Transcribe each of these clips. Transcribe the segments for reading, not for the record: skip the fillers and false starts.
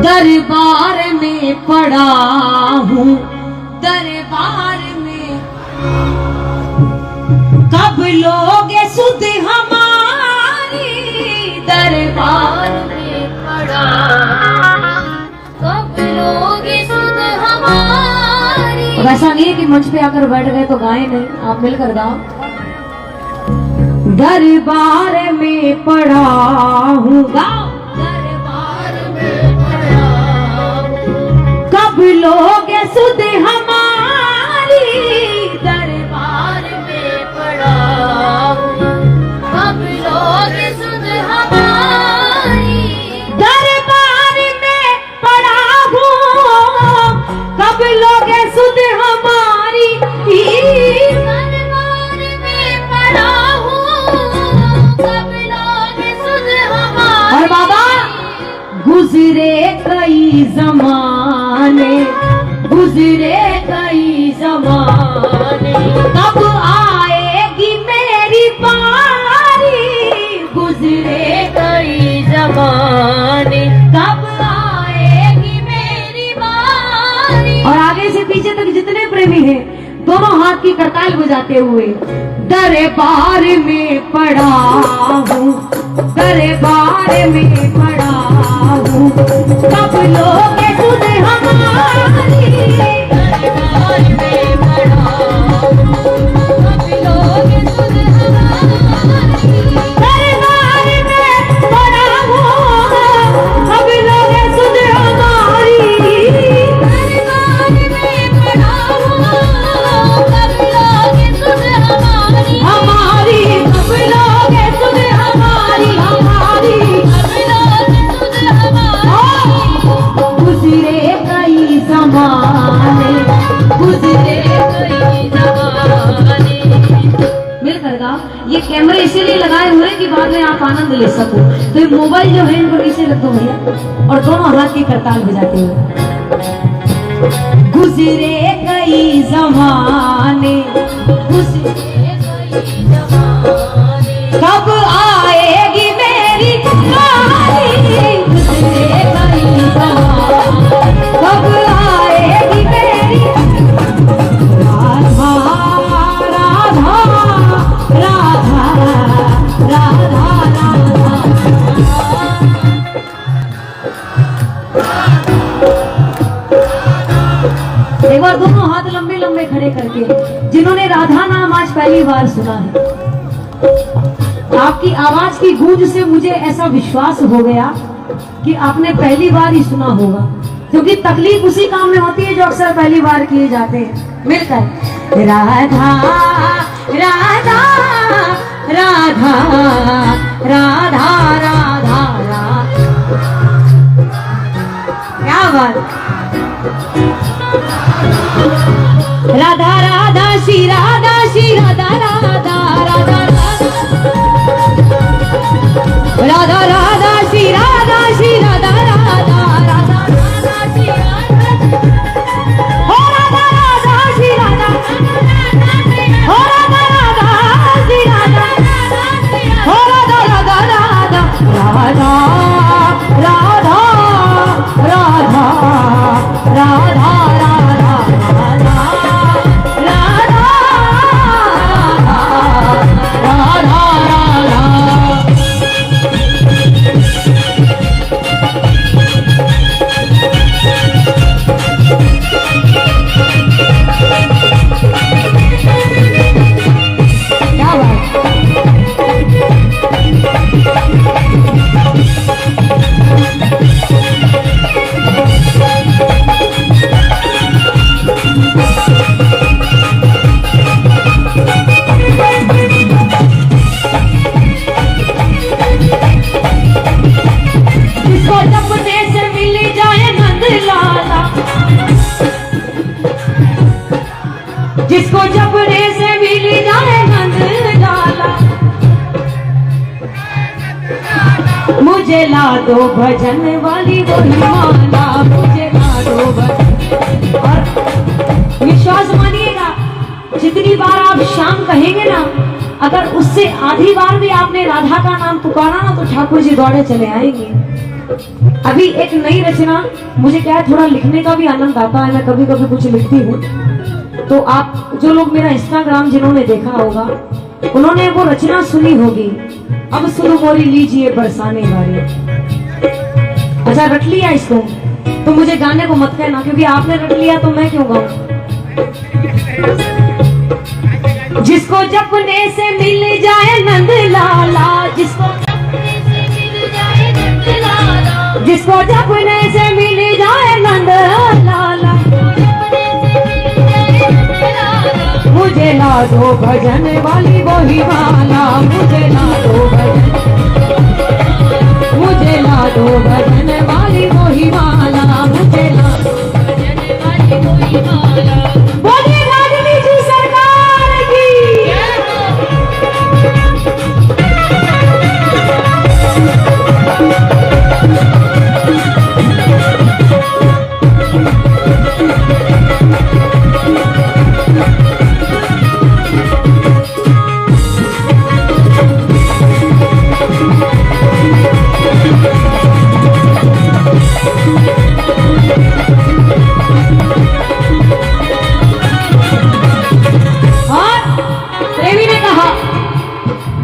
दरबार में पड़ा हूँ, दरबार में कब लोगे सुध हमारी, दरबार में पड़ा कब लोगे सुध हमारी। वैसा नहीं है कि मंच पे आकर बैठ गए तो गाए नहीं, आप मिलकर गाओ। दरबार में पड़ा हूँ, गाओ। कब लोगे सुध हमारी, दरबार में पड़ा कब लोगे सुध हमारी। दरबार में पड़ा हूँ, कब लोगे सुध हमारी। दरबार में पड़ा हूँ, कब लोगे सुध हमारी। और बाबा गुजरे कई जमाने, गुजरे कई जमाने, कब आएगी मेरी बारी। गुजरे कई जमाने, कब आएगी मेरी बारी। और आगे से पीछे तक जितने प्रेमी हैं दोनों हाथ की करताल बजाते हुए, दरबार में पड़ा हूँ, दरबार में पड़ा हूँ, कब लोगे सुध हमारी। दरबार में पड़ा हूँ, कब लोगे सुध हमारी। दरबार में पड़ा हूँ, कब लोगे सुध हमारी। दरबार में पड़ा हूँ, कब लोगे सुध हमारी। हमारी कब लोगे सुध हमारी, हमारी कब लोगे सुध हमारी। गुजरे कई ज़माने, गुजरे कई ज़माने। मिलकर गाओ। ये कैमरे इसीलिए लगाए हुए हैं कि बाद में आप आनंद ले सको। तो ये मोबाइल जो है इनको नीचे रख दो भैया, और दोनों हाथ की करताल बजाते हुए। गुजरे कई ज़माने, गुजरे कई ज़माने, कब आएगी मेरी बारी। गुजरे कई ज़माने, कब आएगी मेरी। राधा राधा राधा राधा राधा। एक बार दोनों हाथ लंबे लंबे खड़े करके, जिन्होंने राधा नाम आज पहली बार सुना है, आपकी आवाज की गूंज से मुझे ऐसा विश्वास हो गया कि आपने पहली बार ही सुना होगा, क्योंकि तकलीफ उसी काम में होती है जो अक्सर पहली बार किए जाते हैं। मिलकर राधा राधा राधा राधा राधा राधा। क्या बात। राधा राधा श्री राधा श्री राधा राधा राधा राधा राधा श्री राधा श्री राधा राधा राधा श्री राधा। हो राधा राधा श्री राधा, हो राधा राधा श्री राधा, हो राधा राधा राधा राधा राधा राधा राधा जिसको जपने से मिल जाए नंद लाला। मुझे ला दो भजन वाली वही माला, मुझे ला दो भजन। और विश्वास मानिएगा, जितनी बार आप शाम कहेंगे ना, अगर उससे आधी बार भी आपने राधा का नाम पुकारा ना, तो ठाकुर जी दौड़े चले आएंगे। अभी एक नई रचना, मुझे क्या है थोड़ा लिखने का भी आनंद आता है, मैं कभी कभी कुछ लिखती हूँ। तो आप जो लोग मेरा इंस्टाग्राम जिन्होंने देखा होगा उन्होंने वो रचना सुनी होगी, अब सुनो मोरी लीजिए बरसाने वाली। अच्छा रट लिया इसको तो मुझे गाने को मत कहना, क्योंकि आपने रट लिया तो मैं क्यों गाऊं। जिसको जपने से मिल जाए नंद लाला, जिसको जपने से मिल जाए नंद लाला, मुझे ला दो भजन वाली वही वाला, मुझे ला दो भजन, मुझे ला दो भजन वाली वही वाला, मुझे ला दो भजन वाली वही वाला। बोलिए लाडली जी सरकार की।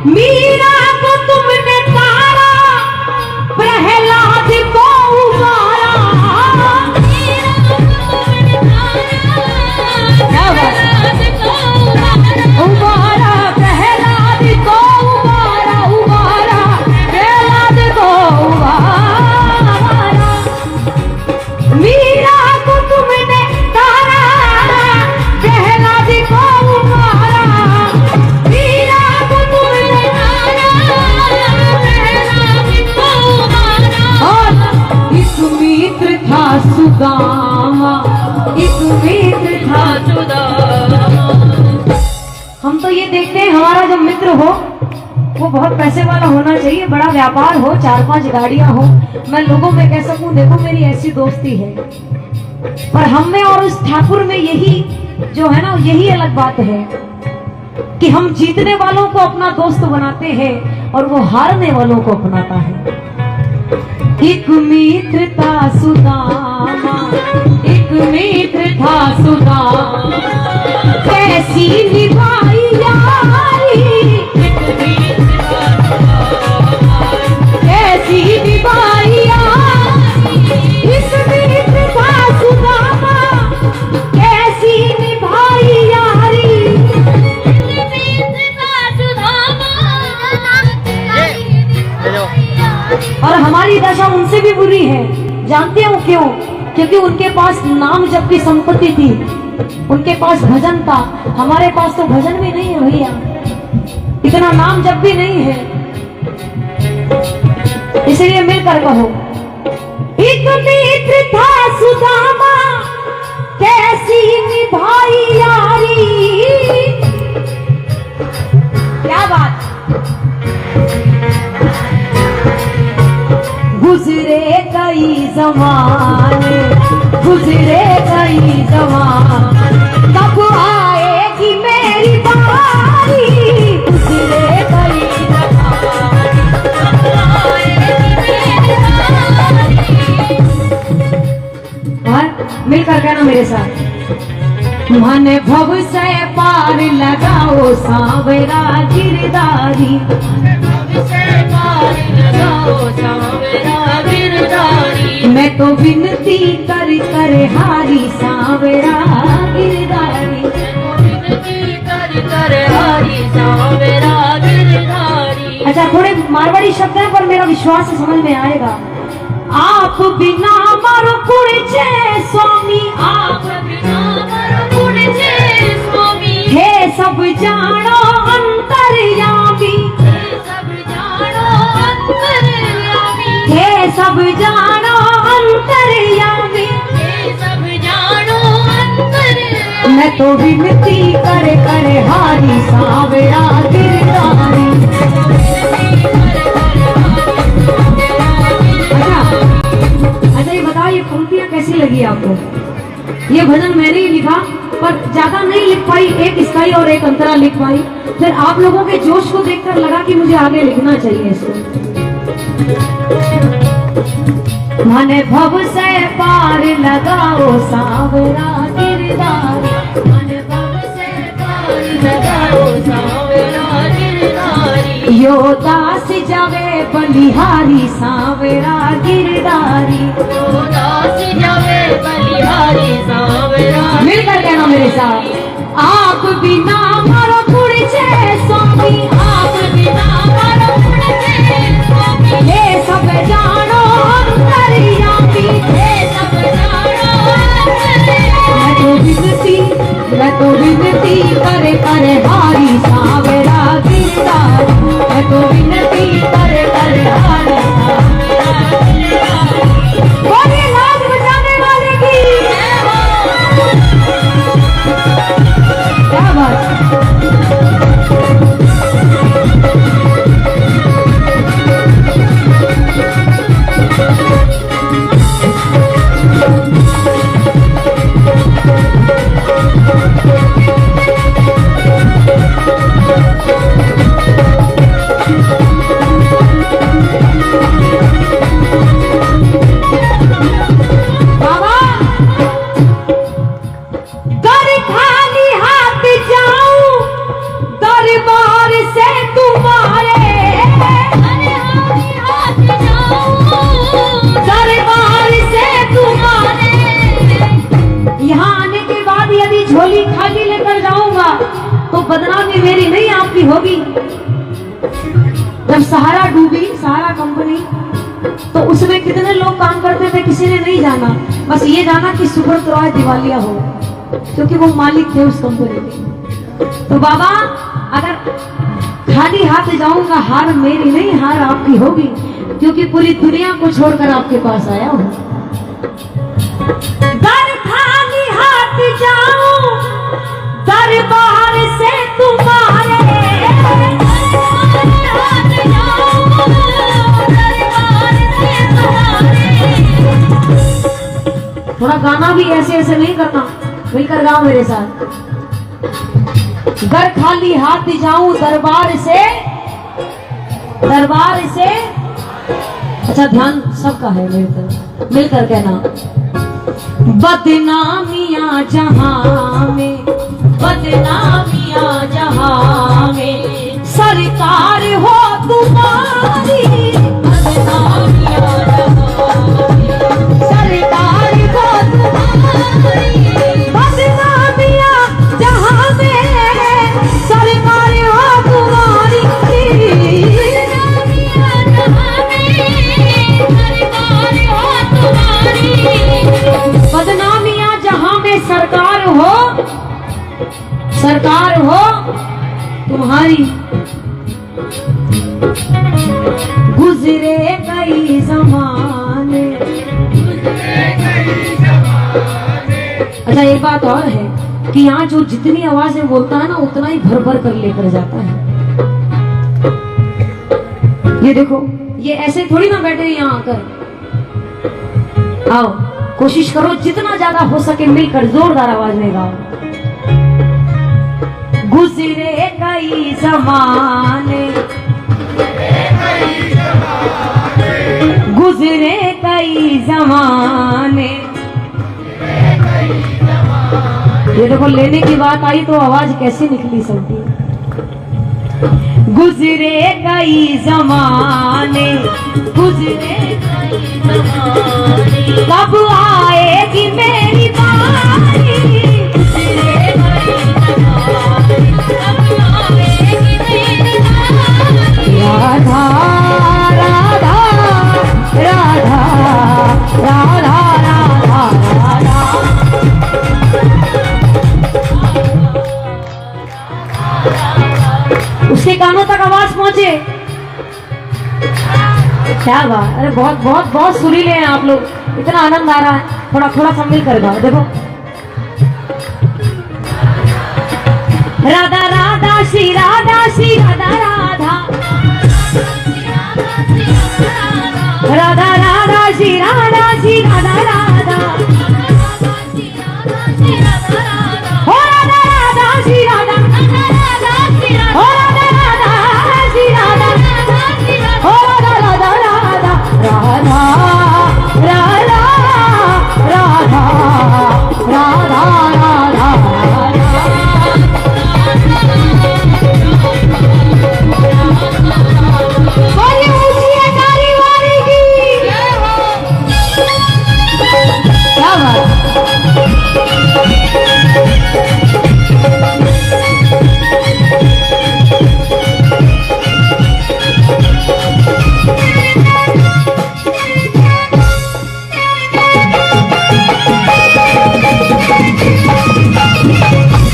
मीरा को तुमने तारा, प्रहलाद को उबारा, उबारा प्रहलाद को उबारा, उबारा प्रहलाद को उबारा। मीरा को तुमने तारा, प्रहलाद को उबारा, मीरा को तुमने तारा, प्रहलाद को उबारा। और एक मित्र था सुदामा, एक मित्र था सुदामा। हम तो ये देखते हैं हमारा जो मित्र हो वो बहुत पैसे वाला होना चाहिए, बड़ा व्यापार हो, 4-5 गाड़ियां हो, मैं लोगों में कह सकूं देखो मेरी ऐसी दोस्ती है। पर हम में और उस ठाकुर में यही जो है ना, यही अलग बात है कि हम जीतने वालों को अपना दोस्त बनाते हैं और वो हारने वालों को अपनाता है। एक मित्र था सुदामा, एक मित्र था सुदामा, कैसी निभाई यारी, कैसी निभाई यारी, इस मित्र था सुदामा, कैसी निभाई यारी, इस मित्र था सुदामा। और हमारी दशा उनसे भी बुरी है, जानते हो क्यों? क्योंकि उनके पास नाम जप की संपत्ति थी, उनके पास भजन था, हमारे पास तो भजन भी नहीं है भैया, इतना नाम जप भी नहीं है। इसलिए मिलकर कहो, एक मित्र था सुदामा, कैसी निभाई यारी। क्या बात। गुजरे कई ज़माने, गुजरे कई ज़माने, कब आएगी मेरी बारी, गुजरे कई ज़माने, कब आएगी मेरी बारी। और मिलकर कहना मेरे साथ, मन भव से पार लगाओ सांवरा गिरधारी, मैं तो विनती कर कर हारी सांवरा गिरधारी, अच्छा थोड़े मारवाड़ी शब्द हैं पर मेरा विश्वास से समझ में आएगा। आप बिना मरो कुड़चे स्वामी, आप बिना मरो कुड़चे स्वामी, हे सब जानो अंतर्यामी, हे सब जानो अंतर्यामी, हे सब जानो अंतर्यामी, मैं तो विनती कर कर हारी सांवरा गिरधारी। अच्छा ये बताओ ये पंक्तियां कैसी लगी आपको? ये भजन मैंने ही लिखा पर ज्यादा नहीं लिख पाई, एक स्थाई और एक अंतरा लिख पाई, फिर आप लोगों के जोश को देखकर लगा कि मुझे आगे लिखना चाहिए इसको। मन भव से पार लगाओ सांवरा गिरधारी, मन भव से पार लगाओ सांवरा गिरधारी। यो दास जावे बलिहारी सांवरा गिरधारी, यो दास जावे बलिहारी सांवरा। मिलकर कहना मेरे साथ, आप बिना मारो पुरछे स्वामी, आप बिना मारो पुरछे स्वामी। हे सब जानो अंतर्यामी, हे सब जानो अंतर्यामी। मैं तो विनती करे करे हारी सांवरा गिरधारी, मैं तो विनती करे करे हारी सांवरा गिरधारी। बोलिए लाज बचाने वाले की क्या बात। झोली खाली लेकर जाऊंगा तो बदनामी मेरी नहीं आपकी होगी। जब सहारा डूबी, सहारा कंपनी, तो उसमें कितने लोग काम करते थे किसी ने नहीं जाना, बस ये जाना कि सुब्रत रॉय दिवालिया हो, क्योंकि वो मालिक थे उस कंपनी के। तो बाबा अगर खाली हाथ जाऊंगा, हार मेरी नहीं, हार आपकी होगी, क्योंकि पूरी दुनिया को छोड़कर आपके पास आया हूं। खाली हाथ जाऊं दरबार से तुम्हारे, थोड़ा गाना भी ऐसे ऐसे नहीं करना, मिलकर गाओ मेरे साथ। घर खाली हाथ जाऊं दरबार से, दरबार से। अच्छा ध्यान सबका है, मिलकर कहना। बदनामियां जहां में, बदनामियां जहां में, सरकार हो तुम्हारी, बदनामियां जहां में, सरकार हो तुम्हारी। बदनामियां जहां में, सरकार हो तुम्हारी, बदनामियां जहां में, सरकार हो तुम्हारी। बदनामियां जहां में सरकार हो, सरकार हो तुम्हारी। गुजरे कई ज़माने, अच्छा एक बात और है कि यहाँ जो जितनी आवाज में बोलता है ना, उतना ही भर भर कर लेकर जाता है। ये देखो, ये ऐसे थोड़ी ना बैठे यहाँ आकर। आओ कोशिश करो जितना ज्यादा हो सके मिलकर जोरदार आवाज में गाओ। गुजरे कई ज़माने, गुजरे कई ज़माने। ये देखो लेने की बात आई तो आवाज कैसे निकली सबकी। गुजरे कई ज़माने, गुजरे कई ज़माने, कब आएगी मेरी बारी। गुजरे कई ज़माने, कब आएगी मेरी बारी। राधा राधा राधा राधा राधा राधा। उसके कानों तक आवाज पहुंचे। क्या बात, अरे बहुत बहुत बहुत सुरीले हैं आप लोग, इतना आनंद आ रहा है। थोड़ा थोड़ा सा मिल कर गाओ। देखो राधा राधा श्री राधा श्री राधा राधा, राधा राधा श्री राधा श्री राधा राधा, हो राधा राधा श्री राधा, हो राधा राधा श्री राधा, हो राधा राधा राधा राधा क्या बात।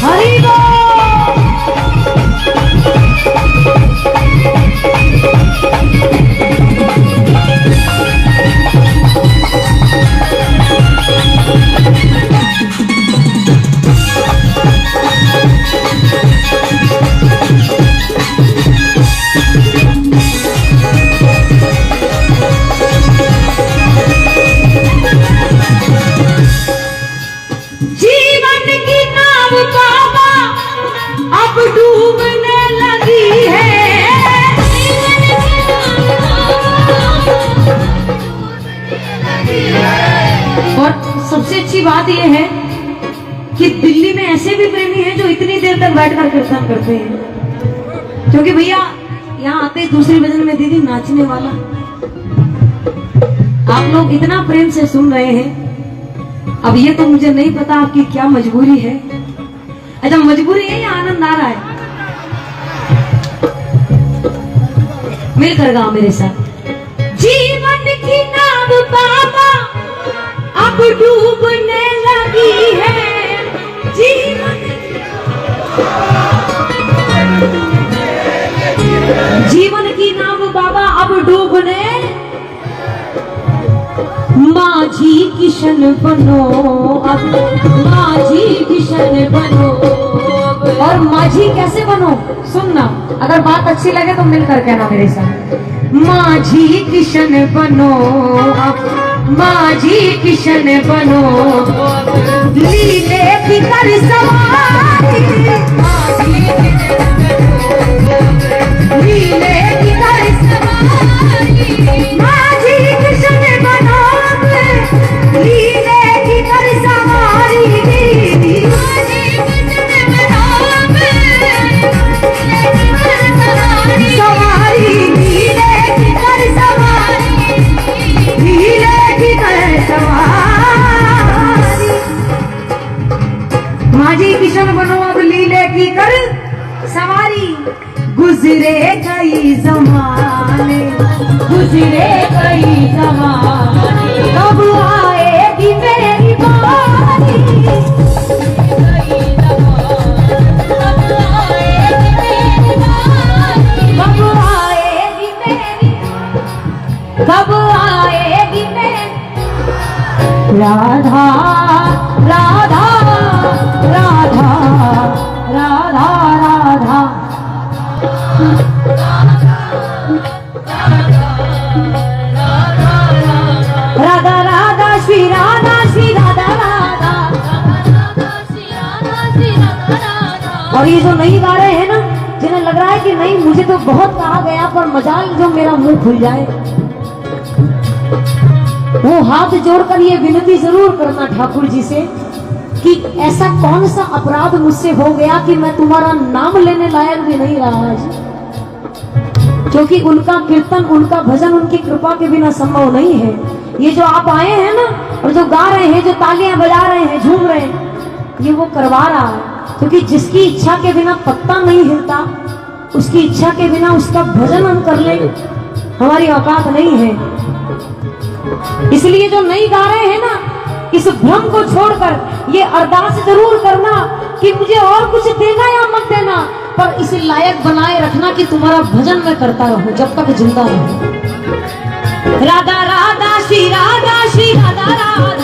हरि बोल। जीवन की नाव बाबा अब डूबने लगी है। और सबसे अच्छी बात यह है कि दिल्ली में ऐसे भी प्रेमी हैं जो इतनी देर तक बैठकर कीर्तन करते हैं, क्योंकि भैया यहाँ आते ही दूसरी भजन में दीदी नाचने वाला। आप लोग इतना प्रेम से सुन रहे हैं। अब ये तो मुझे नहीं पता आपकी क्या मजबूरी है। अच्छा, मजबूरी है या आनंद आ रहा है? मिलकर गाओ मेरे साथ। जीवन की नाव बाबा अब डूबने लगी है। जीवन की नाव बाबा अब डूबने। माझी किशन बनो अब, माझी किशन बनो। और माझी कैसे बनो सुनना, अगर बात अच्छी लगे तो मिलकर कहना मेरे साथ। माझी किशन बनो अब, माझी किशन बनो। लीले की कर सवारी, लीले की कर सवारी। माझी किशन बनो, लीले की कर सवारी। सवारी लीले की कर सवारी, लीले की कर सवारी। माझी किशन बनो अब लीले की कर सवारी। गुजरे कई जमाने, गुजरे कई जमाने, कब आएगी मेरी बारी। कब आएगी मेरी, कब आएगी मेरी राधा राधा राधा राधा राधा। राधा राधा श्री राधा श्री राधा राधा। और ये जो नहीं गा रहे हैं ना, जिन्हें लग रहा है कि नहीं मुझे तो बहुत कहा गया पर मजाल जो मेरा मुंह खुल जाए, वो हाथ जोड़कर ये विनती जरूर करना ठाकुर जी से कि ऐसा कौन सा अपराध मुझसे हो गया कि मैं तुम्हारा नाम लेने लायक भी नहीं रहा आज। क्योंकि उनका कीर्तन, उनका भजन उनकी कृपा के बिना संभव नहीं है। ये जो आप आए हैं ना और जो गा रहे हैं, जो तालियां बजा रहे हैं, झूम रहे हैं, ये वो करवा रहा है। क्योंकि जिसकी इच्छा के बिना पत्ता नहीं हिलता, उसकी इच्छा के बिना उसका भजन हम कर ले, हमारी औकात नहीं है। इसलिए जो नहीं गा रहे हैं ना, इस भ्रम को छोड़कर ये अरदास जरूर करना कि मुझे और कुछ देना या मत देना, पर इसे लायक बनाए रखना कि तुम्हारा भजन मैं करता रहूं जब तक जिंदा रहूं। राधा राधा श्री राधा श्री राधा राधा।